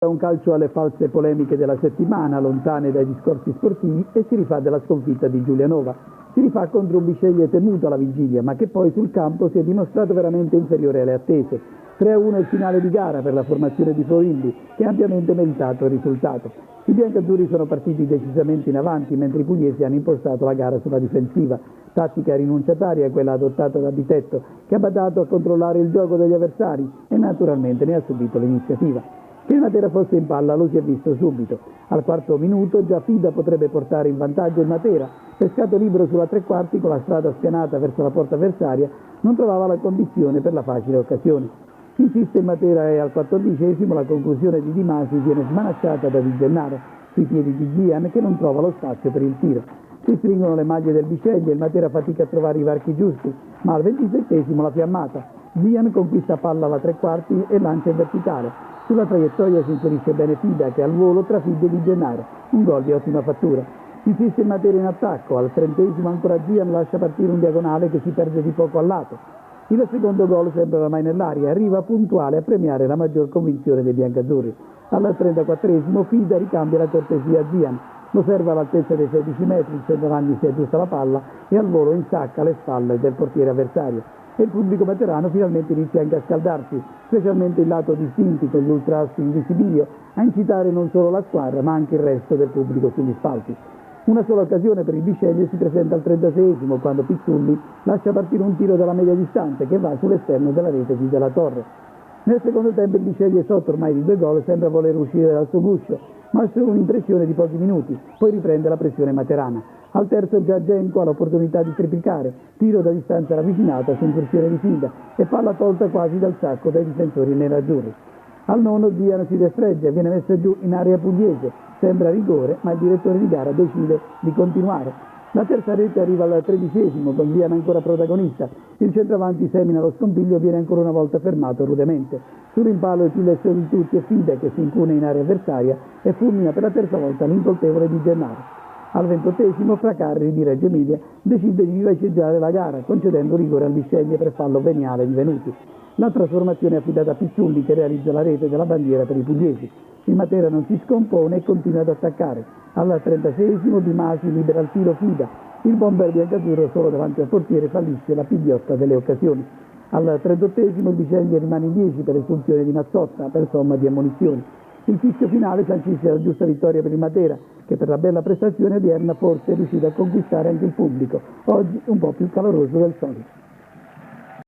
Un calcio alle false polemiche della settimana, lontane dai discorsi sportivi, e si rifà della sconfitta di Giulianova. Si rifà contro un Bisceglie temuto alla vigilia, ma che poi sul campo si è dimostrato veramente inferiore alle attese. 3-1 il finale di gara per la formazione di Florilli, che ha ampiamente meritato il risultato. I biancazzurri sono partiti decisamente in avanti, mentre i pugliesi hanno impostato la gara sulla difensiva. Tattica rinunciataria quella adottata da Bitetto, che ha badato a controllare il gioco degli avversari e naturalmente ne ha subito l'iniziativa. Che il Matera fosse in palla lo si è visto subito. Al quarto minuto già Fida potrebbe portare in vantaggio il Matera. Pescato libero sulla tre quarti con la strada spianata verso la porta avversaria, non trovava la condizione per la facile occasione. Insiste il Matera e al 14esimo la conclusione di Di Masi viene smanacciata da Di Gennaro sui piedi di Gian, che non trova lo spazio per il tiro. Si stringono le maglie del Bisceglie, il Matera fatica a trovare i varchi giusti, ma al 27esimo la fiammata. Gian conquista palla alla tre quarti e lancia in verticale. Sulla traiettoria si inserisce bene Fida, che al volo trafigge Di Gennaro, un gol di ottima fattura. Insiste il Matera in attacco, al 30esimo ancora Gian lascia partire un diagonale che si perde di poco al lato. Il secondo gol sembra oramai nell'aria, arriva puntuale a premiare la maggior convinzione dei biancazzurri. Al 34esimo Fida ricambia la cortesia a Gian, lo serve all'altezza dei 16 metri, il centravanti si aggiusta la palla e al volo insacca le spalle del portiere avversario. E il pubblico materano finalmente inizia anche a scaldarsi, specialmente il lato distinti con gli ultrassi in visibilio, a incitare non solo la squadra ma anche il resto del pubblico sugli spalti. Una sola occasione per il Bisceglie si presenta al 36esimo, quando Pizzulli lascia partire un tiro dalla media distanza che va sull'esterno della rete di Della Torre. Nel secondo tempo il Bisceglie, sotto ormai di 2 gol, sembra voler uscire dal suo guscio, ma è solo un'impressione di pochi minuti, poi riprende la pressione materana. Al terzo già Genco ha l'opportunità di triplicare, tiro da distanza ravvicinata su incursione di Fida e palla tolta quasi dal sacco dai difensori nerazzurri. Al nono Diano si destreggia, viene messo giù in area pugliese, sembra rigore, ma il direttore di gara decide di continuare. La terza rete arriva al 13esimo, con Diana ancora protagonista. Il centravanti semina lo scompiglio, viene ancora una volta fermato rudemente. Sul rimpallo il più lesso di tutti è Fida, che si incune in area avversaria e fulmina per la terza volta l'incolpevole Di Gennaro. Al 28esimo Fracarri di Reggio Emilia decide di vivaceggiare la gara, concedendo rigore al Bisceglie per fallo veniale di Venuti. La trasformazione è affidata a Pizzulli, che realizza la rete della bandiera per i pugliesi. Il Matera non si scompone e continua ad attaccare. Al 36esimo Di Masi libera il filo Fida. Il bomber biancazzurro solo davanti al portiere fallisce la più ghiotta delle occasioni. Al 38esimo il Bisceglie rimane in 10 per espulsione di Mazzotta per somma di ammonizioni. Il fischio finale sancisce la giusta vittoria per il Matera, che per la bella prestazione odierna forse è riuscito a conquistare anche il pubblico, oggi un po' più caloroso del solito.